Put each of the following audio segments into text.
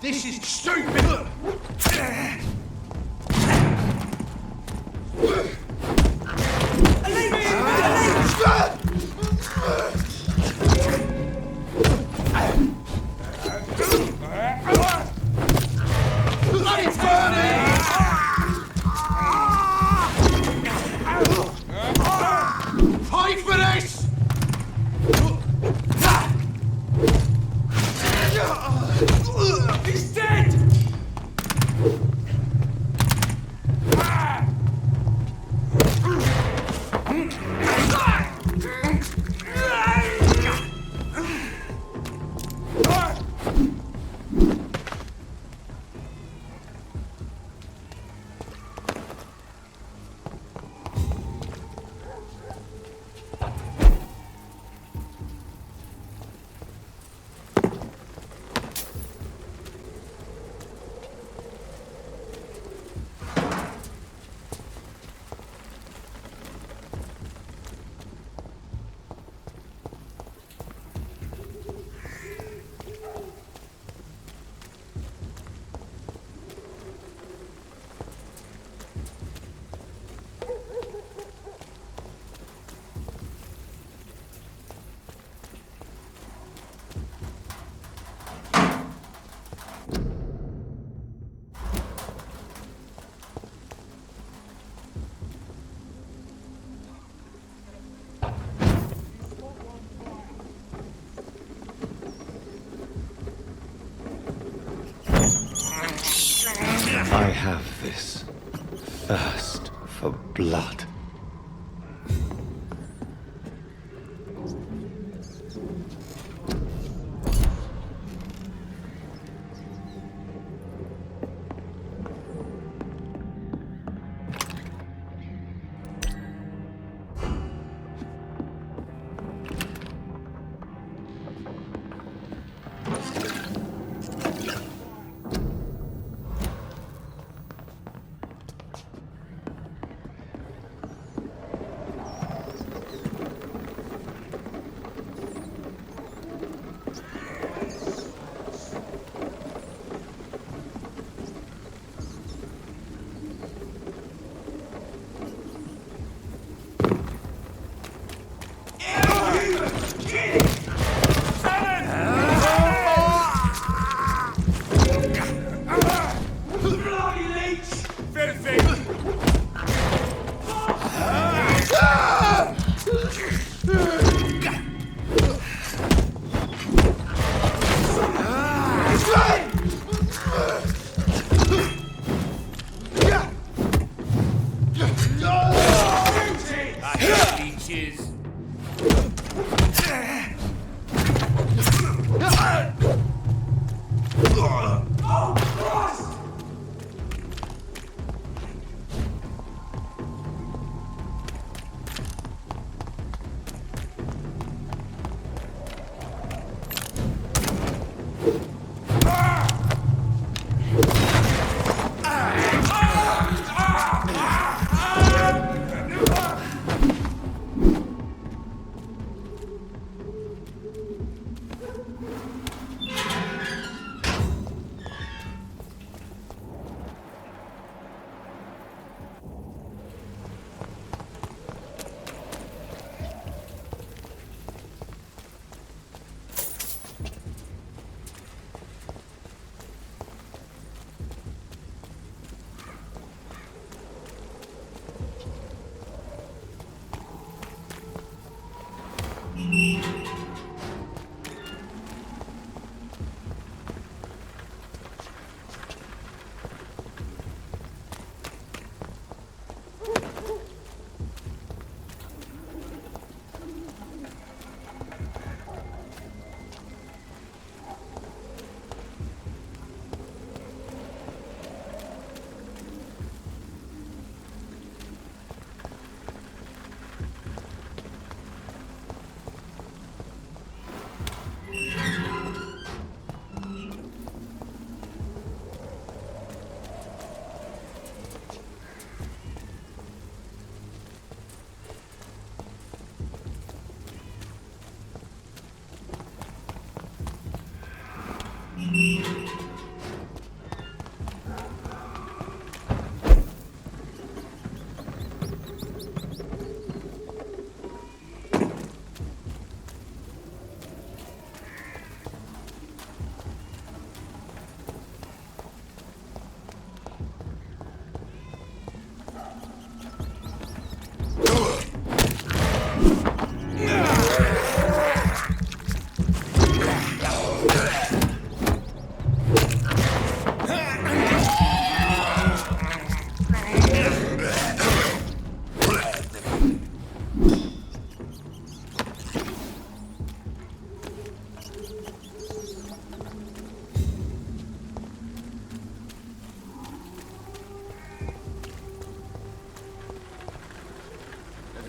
This is stupid! Fight for this! He's dead! I have this thirst for blood.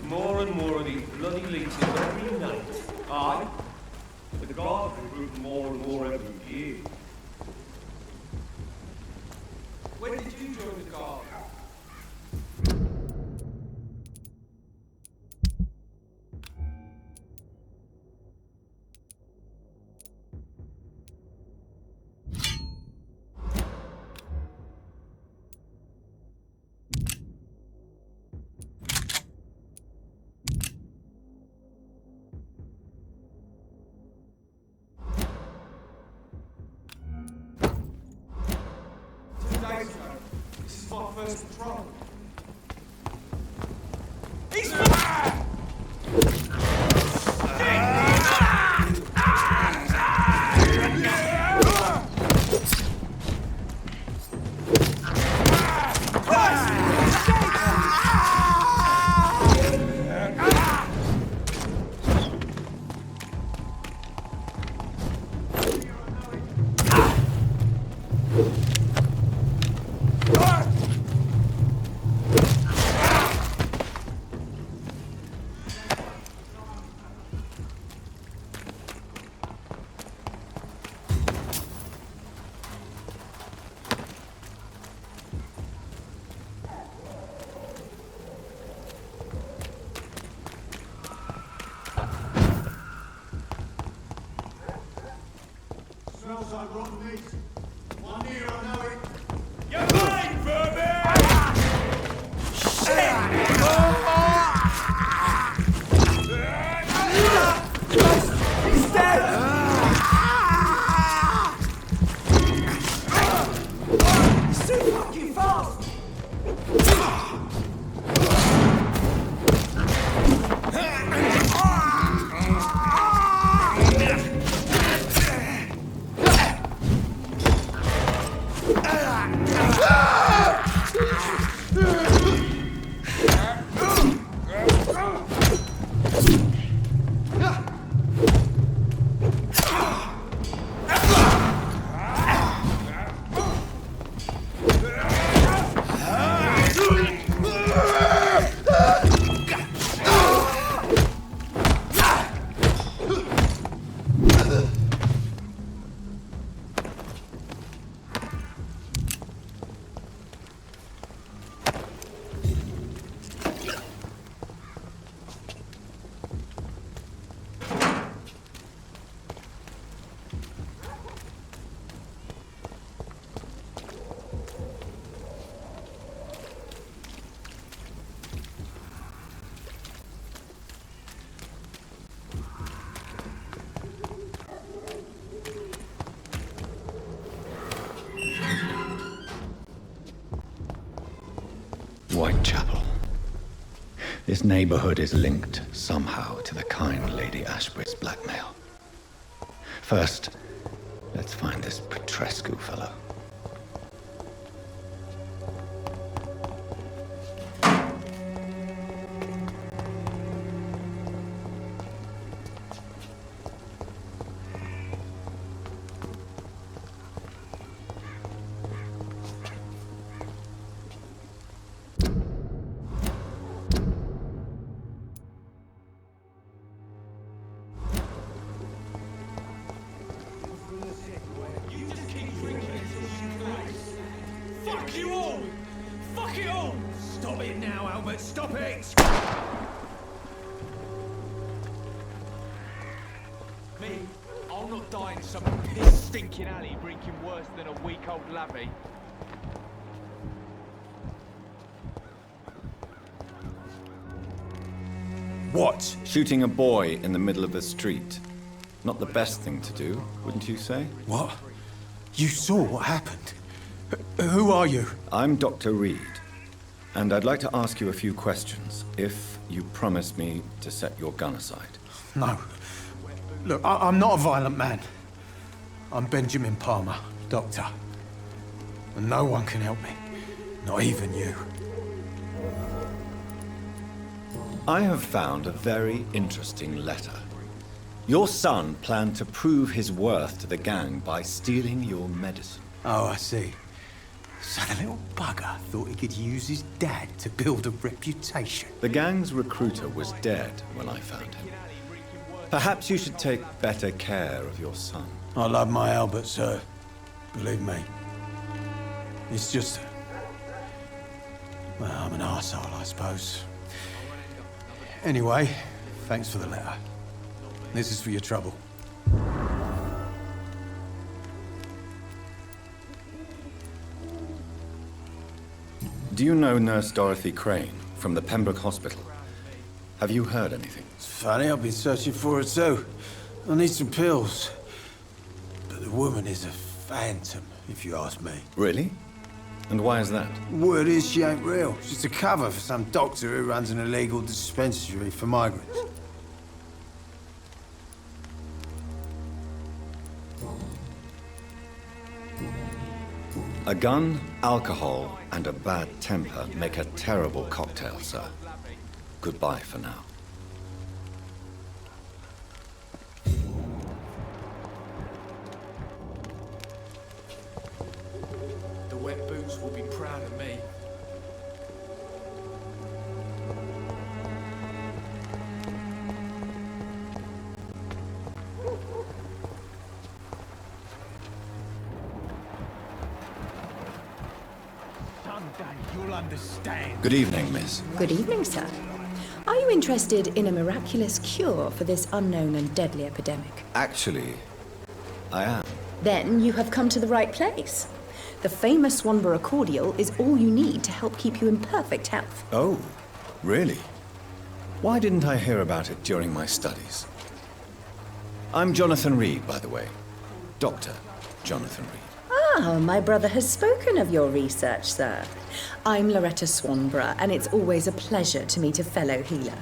More and more of these bloody leeches every night. Aye. The guards recruit more and more every year. When did you join the guard? This is my first patrol. He's smells like rotten meat. One ear, I know it. You're mine, Vampyr! He's dead! He's too fucking fast! Whitechapel. This neighborhood is linked somehow to the kind Lady Ashbury's blackmail. First, let's find this Petrescu fellow. Fuck you all! Fuck it all! Stop it now, Albert! Stop it! Me? I'll not die in some piss-stinking alley reeking worse than a week-old lavvy. What? Shooting a boy in the middle of the street. Not the best thing to do, wouldn't you say? What? You saw what happened? Who are you? I'm Dr. Reid, and I'd like to ask you a few questions, if you promise me to set your gun aside. No. Look, I'm not a violent man. I'm Benjamin Palmer, doctor. And no one can help me. Not even you. I have found a very interesting letter. Your son planned to prove his worth to the gang by stealing your medicine. Oh, I see. So the little bugger thought he could use his dad to build a reputation. The gang's recruiter was dead when I found him. Perhaps you should take better care of your son. I love my Albert, sir. Believe me. It's just... well, I'm an arsehole, I suppose. Anyway, thanks for the letter. This is for your trouble. Do you know Nurse Dorothy Crane from the Pembroke Hospital? Have you heard anything? It's funny, I've been searching for her too. I need some pills. But the woman is a phantom, if you ask me. Really? And why is that? Word is she ain't real. She's a cover for some doctor who runs an illegal dispensary for migrants. A gun, alcohol, and a bad temper make a terrible cocktail, sir. Goodbye for now. The wet boots will be proud of me. Someday you'll understand. Good evening, miss. Good evening, sir. Are you interested in a miraculous cure for this unknown and deadly epidemic? Actually, I am. Then you have come to the right place. The famous Swanborough cordial is all you need to help keep you in perfect health. Oh, really? Why didn't I hear about it during my studies? I'm Jonathan Reid, by the way. Dr. Jonathan Reid. Ah, my brother has spoken of your research, sir. I'm Loretta Swanborough, and it's always a pleasure to meet a fellow healer.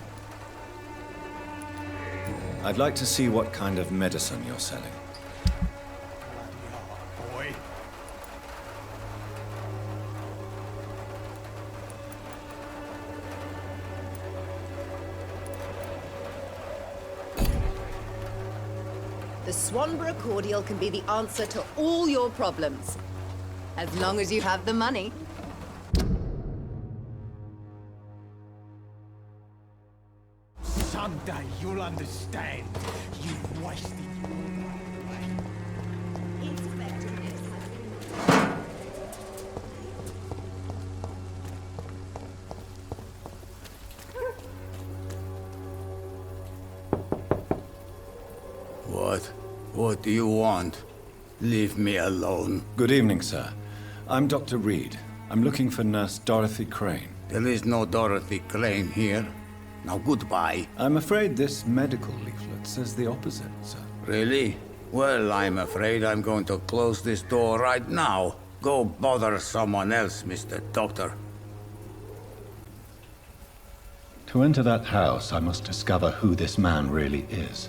I'd like to see what kind of medicine you're selling. Boy. The Swanborough cordial can be the answer to all your problems. As long as you have the money. Someday you'll understand. You've wasted What do you want? Leave me alone. Good evening, sir. I'm Dr. Reid. I'm looking for Nurse Dorothy Crane. There is no Dorothy Crane here. Now goodbye. I'm afraid this medical leaflet says the opposite, sir. Really? Well, I'm afraid I'm going to close this door right now. Go bother someone else, Mr. Doctor. To enter that house, I must discover who this man really is.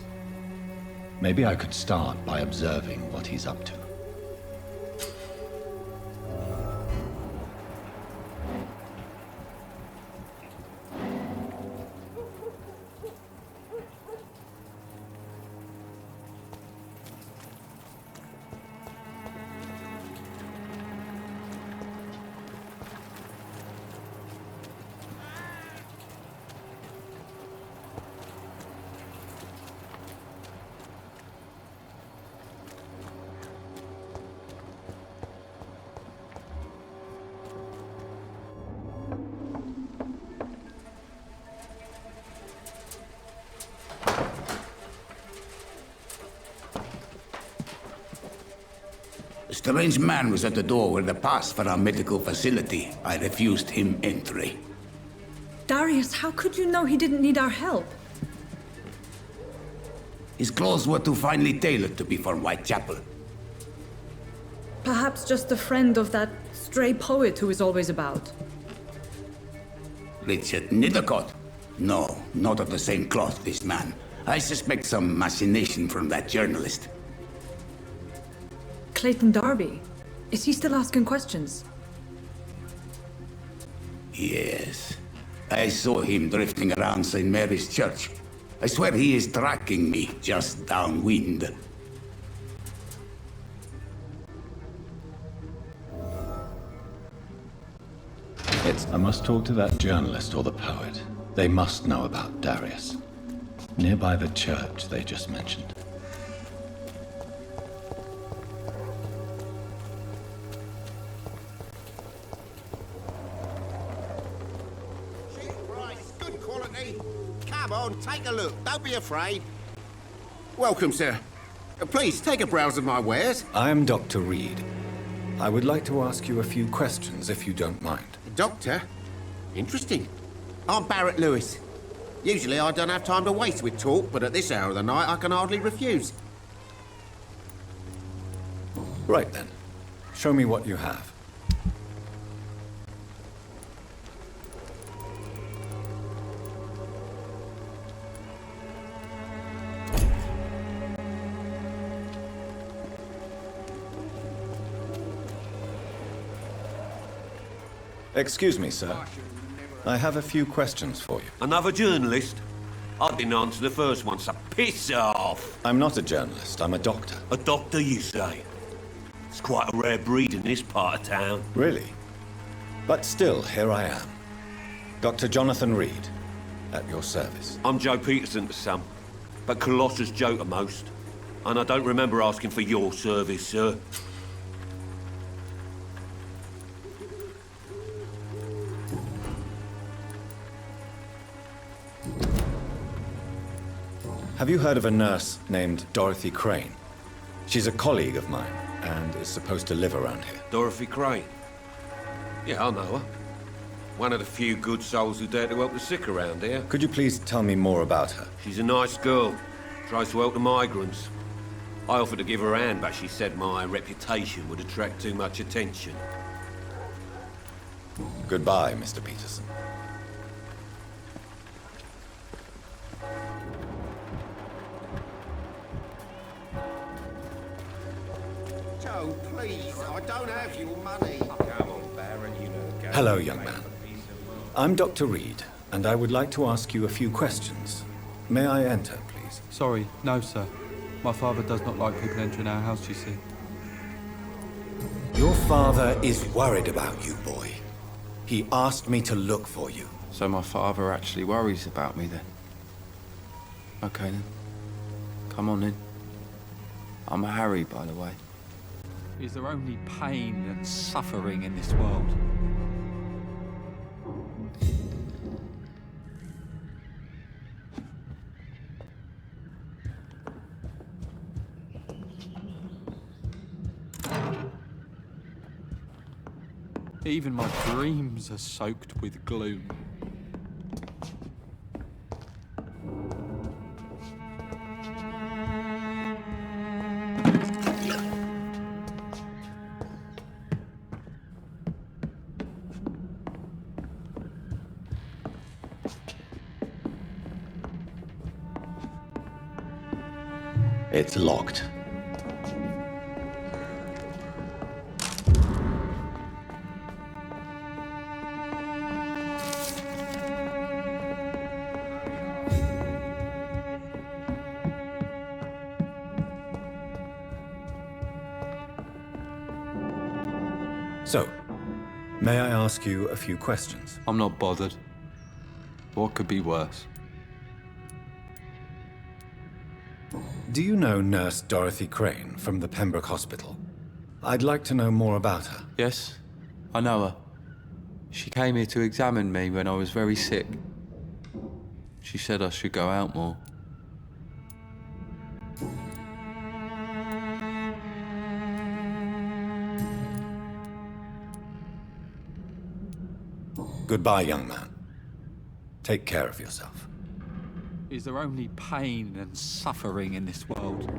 Maybe I could start by observing what he's up to. A strange man was at the door with a pass for our medical facility. I refused him entry. Darius, how could you know he didn't need our help? His clothes were too finely tailored to be from Whitechapel. Perhaps just a friend of that stray poet who is always about. Richard Nithercott? No, not of the same cloth, this man. I suspect some machination from that journalist. Clayton Darby. Is he still asking questions? Yes. I saw him drifting around St. Mary's Church. I swear he is tracking me just downwind. I must talk to that journalist or the poet. They must know about Darius. Nearby the church they just mentioned. Right, good quality. Come on, take a look. Don't be afraid. Welcome, sir. Please, take a browse of my wares. I am Dr. Reid. I would like to ask you a few questions, if you don't mind. Doctor? Interesting. I'm Barrett Lewis. Usually I don't have time to waste with talk, but at this hour of the night I can hardly refuse. Right then. Show me what you have. Excuse me, sir. I have a few questions for you. Another journalist? I didn't answer the first one, so piss off! I'm not a journalist, I'm a doctor. A doctor, you say? It's quite a rare breed in this part of town. Really? But still, here I am. Dr. Jonathan Reid, at your service. I'm Joe Peterson to some, but Colossus Joe to most. And I don't remember asking for your service, sir. Have you heard of a nurse named Dorothy Crane? She's a colleague of mine, and is supposed to live around here. Dorothy Crane? Yeah, I know her. One of the few good souls who dare to help the sick around here. Could you please tell me more about her? She's a nice girl. Tries to help the migrants. I offered to give her a hand, but she said my reputation would attract too much attention. Goodbye, Mr. Peterson. Joe, please, I don't have your money. Come on, Baron, you know. Hello, young man. I'm Dr. Reid, and I would like to ask you a few questions. May I enter, please? Sorry, no, sir. My father does not like people entering our house, you see. Your father is worried about you, boy. He asked me to look for you. So my father actually worries about me, then? Okay, then. Come on, in. I'm Harry, by the way. Is there only pain and suffering in this world? Even my dreams are soaked with gloom. It's locked. So, may I ask you a few questions? I'm not bothered. What could be worse? Do you know Nurse Dorothy Crane from the Pembroke Hospital? I'd like to know more about her. Yes, I know her. She came here to examine me when I was very sick. She said I should go out more. Goodbye, young man. Take care of yourself. Is there only pain and suffering in this world?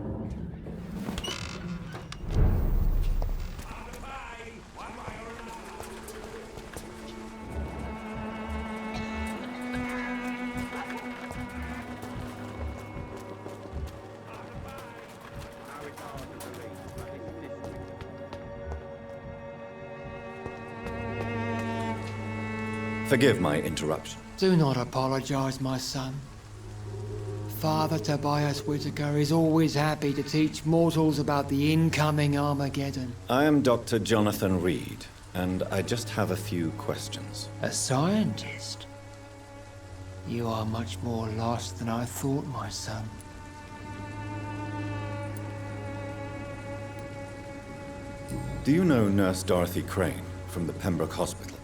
Forgive my interruption. Do not apologize, my son. Father Tobias Whitaker is always happy to teach mortals about the incoming Armageddon. I am Dr. Jonathan Reid, and I just have a few questions. A scientist? You are much more lost than I thought, my son. Do you know Nurse Dorothy Crane from the Pembroke Hospital?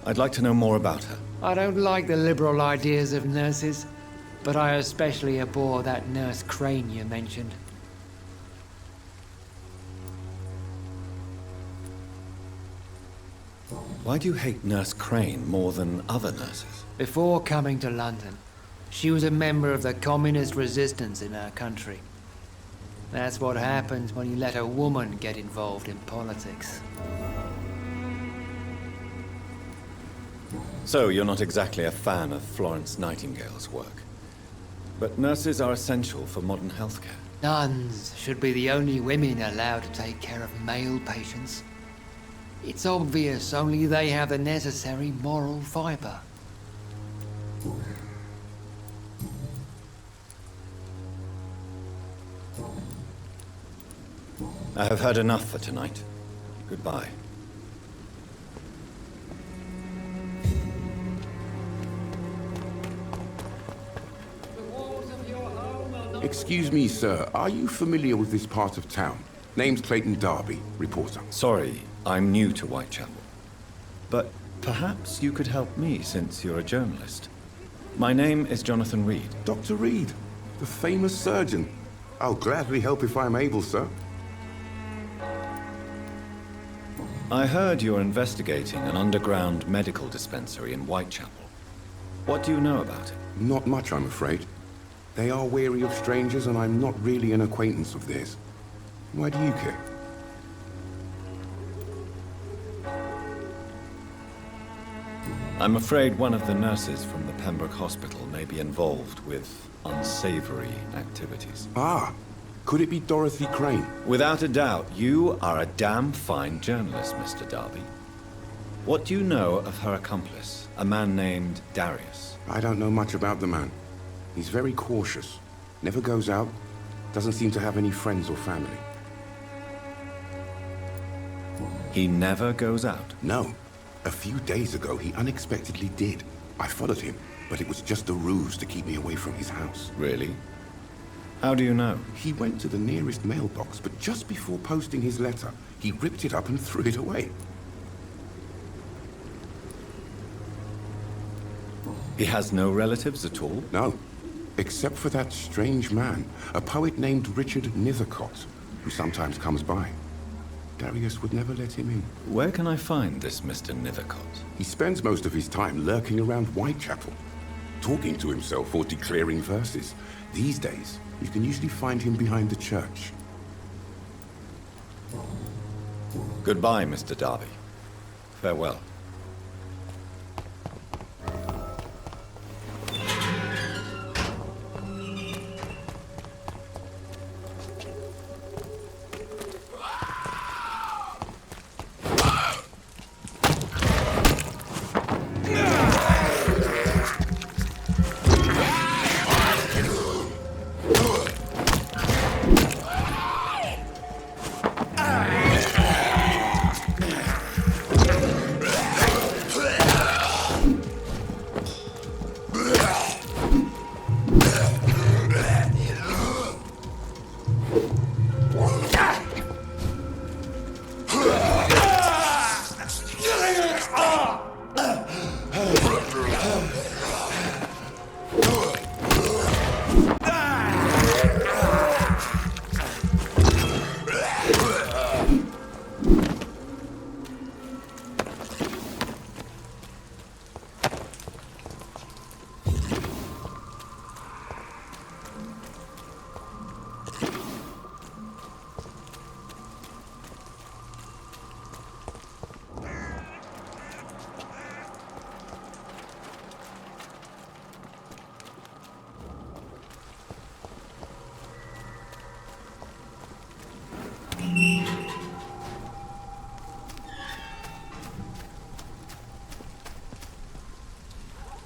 I'd like to know more about her. I don't like the liberal ideas of nurses, but I especially abhor that Nurse Crane you mentioned. Why do you hate Nurse Crane more than other nurses? Before coming to London, she was a member of the communist resistance in our country. That's what happens when you let a woman get involved in politics. So, you're not exactly a fan of Florence Nightingale's work. But nurses are essential for modern healthcare. Nuns should be the only women allowed to take care of male patients. It's obvious only they have the necessary moral fiber. I have heard enough for tonight. Goodbye. Excuse me, sir. Are you familiar with this part of town? Name's Clayton Darby, reporter. Sorry, I'm new to Whitechapel. But perhaps you could help me since you're a journalist. My name is Jonathan Reid. Dr. Reid, the famous surgeon. I'll gladly help if I'm able, sir. I heard you're investigating an underground medical dispensary in Whitechapel. What do you know about it? Not much, I'm afraid. They are wary of strangers, and I'm not really an acquaintance of theirs. Why do you care? I'm afraid one of the nurses from the Pembroke Hospital may be involved with unsavory activities. Ah, could it be Dorothy Crane? Without a doubt, you are a damn fine journalist, Mr. Darby. What do you know of her accomplice, a man named Darius? I don't know much about the man. He's very cautious. Never goes out. Doesn't seem to have any friends or family. He never goes out? No. A few days ago, he unexpectedly did. I followed him, but it was just a ruse to keep me away from his house. Really? How do you know? He went to the nearest mailbox, but just before posting his letter, he ripped it up and threw it away. He has no relatives at all? No. Except for that strange man, a poet named Richard Nethercott, who sometimes comes by. Darius would never let him in. Where can I find this Mr. Nethercott? He spends most of his time lurking around Whitechapel, talking to himself or declaring verses. These days, you can usually find him behind the church. Goodbye, Mr. Darby. Farewell.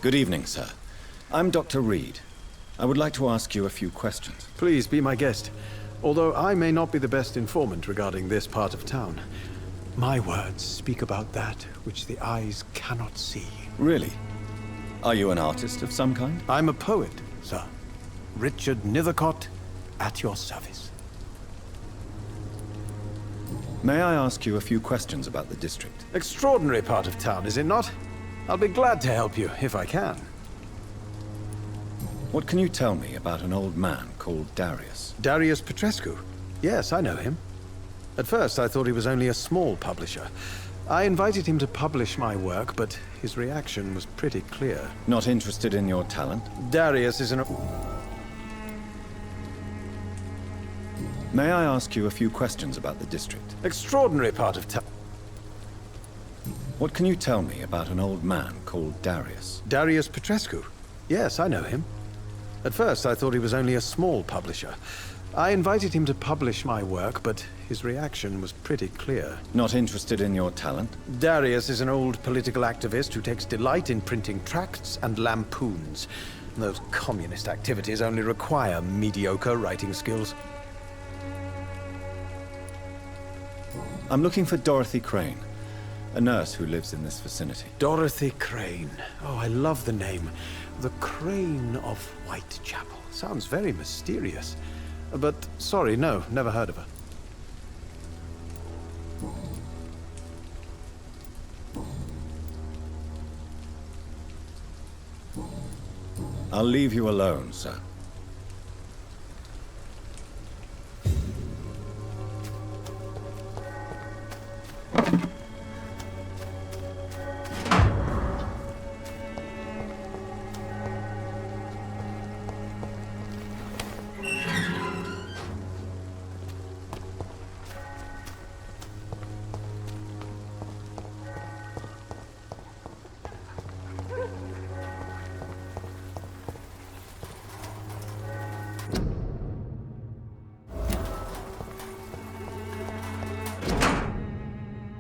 Good evening, sir. I'm Dr. Reid. I would like to ask you a few questions. Please be my guest. Although I may not be the best informant regarding this part of town, My words speak about that which the eyes cannot see. Really? Are you an artist of some kind? I'm a poet, sir. Richard Nethercott, at your service. May I ask you a few questions about the district? Extraordinary part of town, is it not? I'll be glad to help you, if I can. What can you tell me about an old man called Darius? Darius Petrescu? Yes, I know him. At first, I thought he was only a small publisher. I invited him to publish my work, but his reaction was pretty clear. Not interested in your talent? Darius is an... May I ask you a few questions about the district? Extraordinary part of town. What can you tell me about an old man called Darius? Darius Petrescu? Yes, I know him. At first, I thought he was only a small publisher. I invited him to publish my work, but his reaction was pretty clear. Not interested in your talent? Darius is an old political activist who takes delight in printing tracts and lampoons. Those communist activities only require mediocre writing skills. I'm looking for Dorothy Crane, a nurse who lives in this vicinity. Dorothy Crane. Oh, I love the name. The Crane of Whitechapel. Sounds very mysterious. But, sorry, no, never heard of her. I'll leave you alone, sir.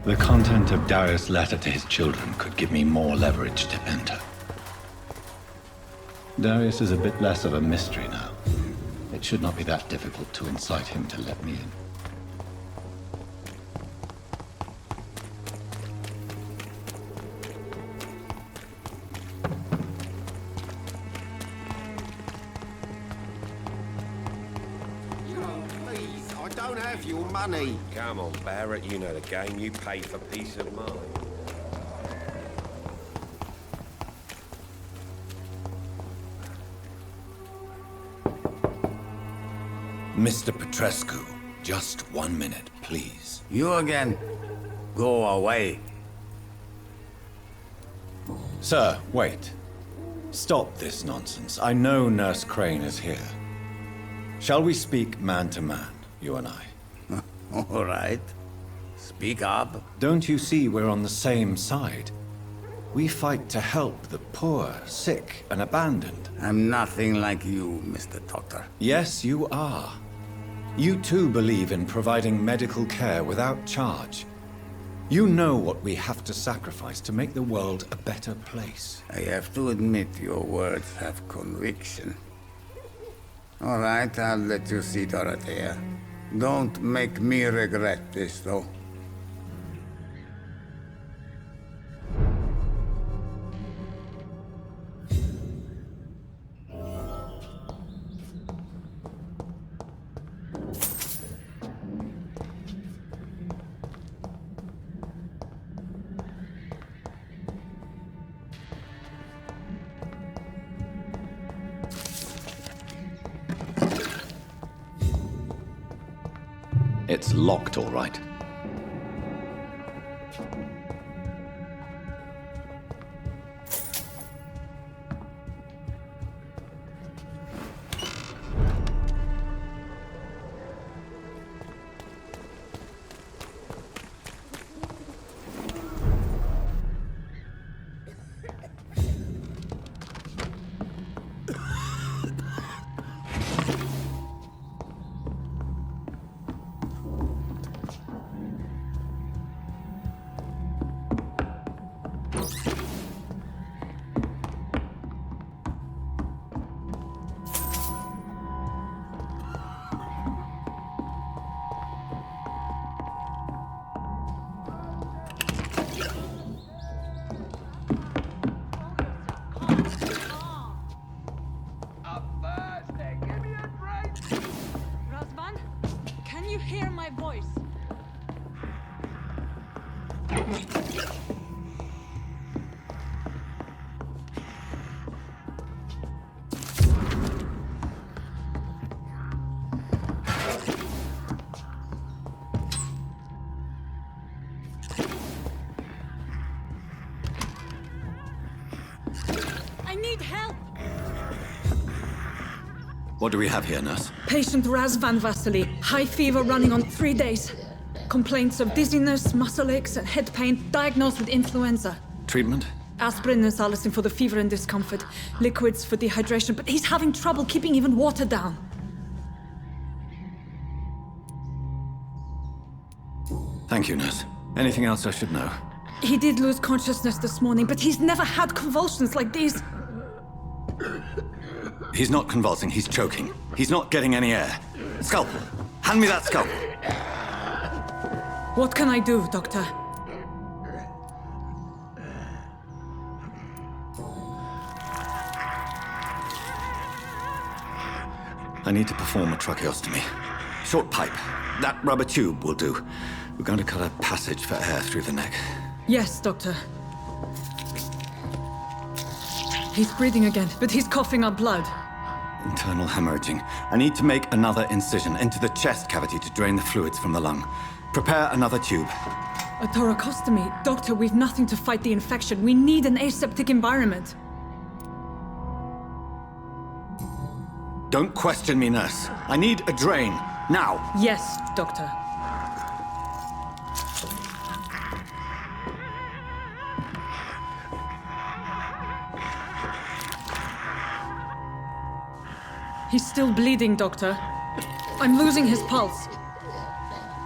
The content of Darius' letter to his children could give me more leverage to enter. Darius is a bit less of a mystery now. It should not be that difficult to incite him to let me in. Money. Come on, Barrett, you know the game. You pay for peace of mind. Mr. Petrescu, just 1 minute, please. You again? Go away. Sir, wait. Stop this nonsense. I know Nurse Crane is here. Shall we speak man to man, you and I? All right. Speak up. Don't you see we're on the same side? We fight to help the poor, sick, and abandoned. I'm nothing like you, Mr. Doctor. Yes, you are. You too believe in providing medical care without charge. You know what we have to sacrifice to make the world a better place. I have to admit your words have conviction. All right, I'll let you see Dorothea. Don't make me regret this, though. It's locked, all right. Can you hear my voice? I need help! What do we have here, nurse? Patient Raz Van Vassily. High fever running on 3 days. Complaints of dizziness, muscle aches, and head pain. Diagnosed with influenza. Treatment? Aspirin and salicin for the fever and discomfort. Liquids for dehydration, but he's having trouble keeping even water down. Thank you, nurse. Anything else I should know? He did lose consciousness this morning, but he's never had convulsions like these. He's not convulsing, he's choking. He's not getting any air. Scalpel! Hand me that scalpel! What can I do, Doctor? I need to perform a tracheostomy. Short pipe. That rubber tube will do. We're going to cut a passage for air through the neck. Yes, Doctor. He's breathing again, but he's coughing up blood. Internal hemorrhaging. I need to make another incision into the chest cavity to drain the fluids from the lung. Prepare another tube. A thoracostomy? Doctor, we've nothing to fight the infection. We need an aseptic environment. Don't question me, nurse. I need a drain. Now. Yes, Doctor. He's still bleeding, Doctor. I'm losing his pulse.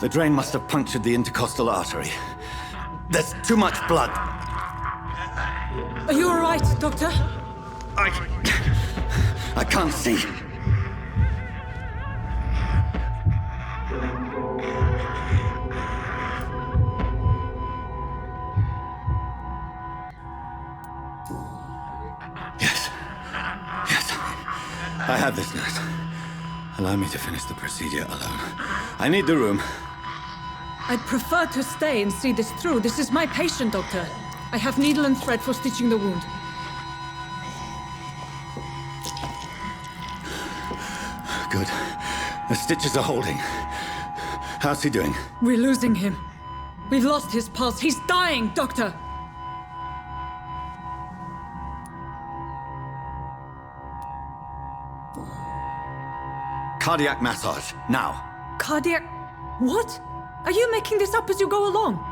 The drain must have punctured the intercostal artery. There's too much blood. Are you all right, Doctor? I can't see. I have this, nurse. Allow me to finish the procedure alone. I need the room. I'd prefer to stay and see this through. This is my patient, Doctor. I have needle and thread for stitching the wound. Good. The stitches are holding. How's he doing? We're losing him. We've lost his pulse. He's dying, Doctor! Cardiac massage, now. Cardiac... What? Are you making this up as you go along?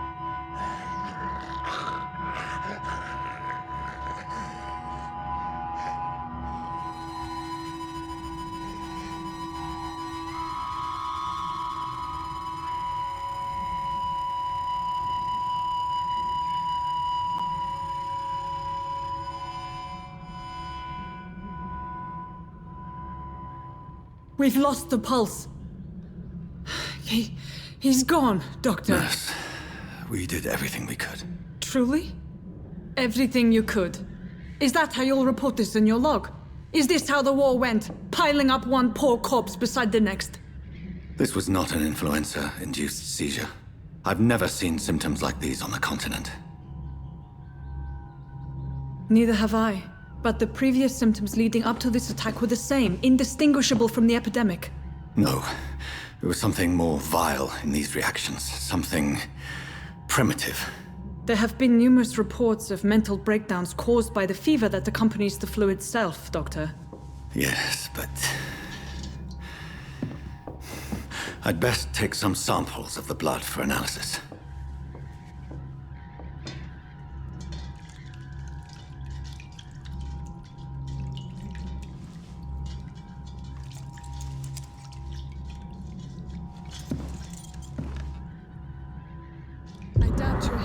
We've lost the pulse. He's gone, Doctor. Nurse, we did everything we could. Truly? Everything you could? Is that how you'll report this in your log? Is this how the war went? Piling up one poor corpse beside the next? This was not an influenza-induced seizure. I've never seen symptoms like these on the continent. Neither have I. But the previous symptoms leading up to this attack were the same, indistinguishable from the epidemic. No. There was something more vile in these reactions. Something primitive. There have been numerous reports of mental breakdowns caused by the fever that accompanies the flu itself, Doctor. Yes, but... I'd best take some samples of the blood for analysis.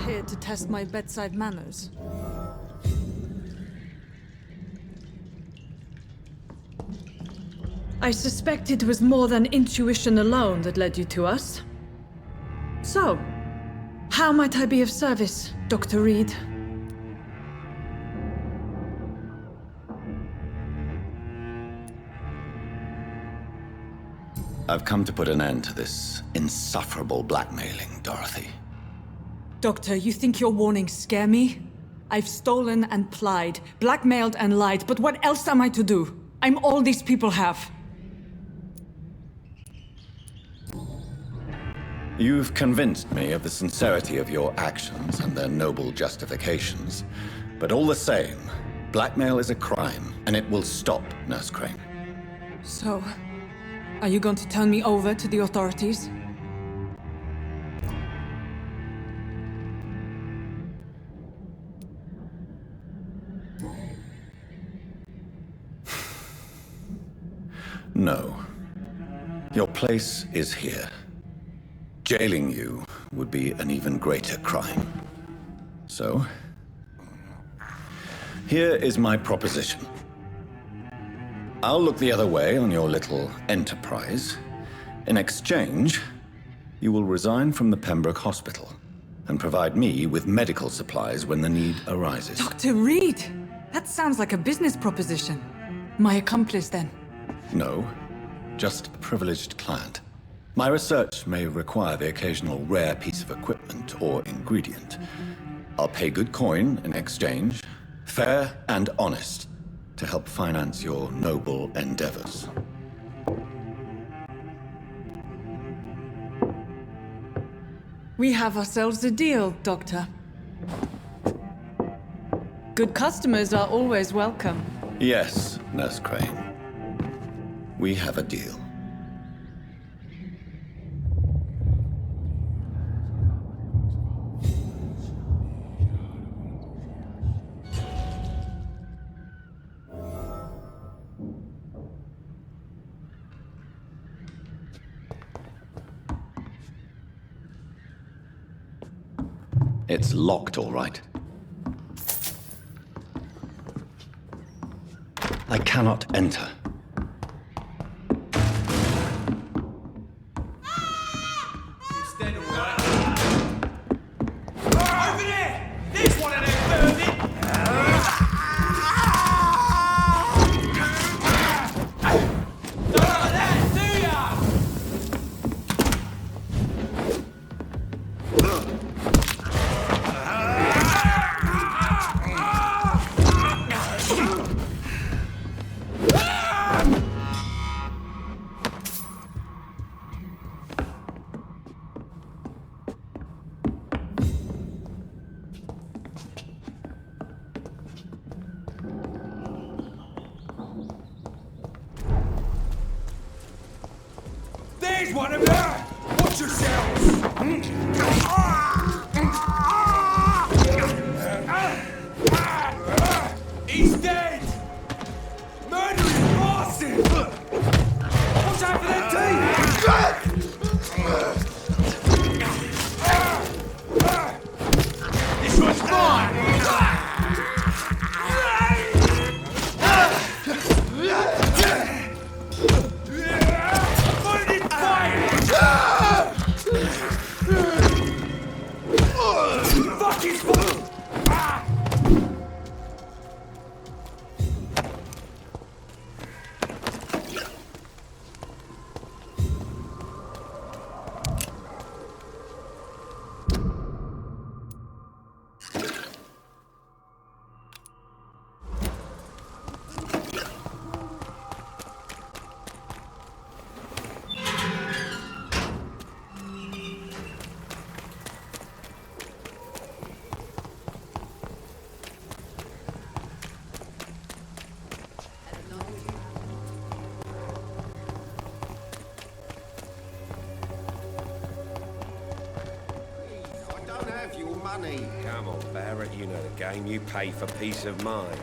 Here to test my bedside manners. I suspect it was more than intuition alone that led you to us. So, how might I be of service, Dr. Reid? I've come to put an end to this insufferable blackmailing, Dorothy. Doctor, you think your warnings scare me? I've stolen and plied, blackmailed and lied, but what else am I to do? I'm all these people have. You've convinced me of the sincerity of your actions and their noble justifications. But all the same, blackmail is a crime, and it will stop, Nurse Crane. So, are you going to turn me over to the authorities? No. Your place is here. Jailing you would be an even greater crime. So, here is my proposition. I'll look the other way on your little enterprise. In exchange, you will resign from the Pembroke Hospital and provide me with medical supplies when the need arises. Dr. Reid! That sounds like a business proposition. My accomplice, then? No, just a privileged client. My research may require the occasional rare piece of equipment or ingredient. I'll pay good coin in exchange, fair and honest, to help finance your noble endeavors. We have ourselves a deal, Doctor. Good customers are always welcome. Yes, Nurse Crane. We have a deal. It's locked, all right. I cannot enter. One of them! Watch yourselves! He's dead! Murdering bosses! Watch out for that team! This one's mine! Come on, Barrett, you know the game. You pay for peace of mind.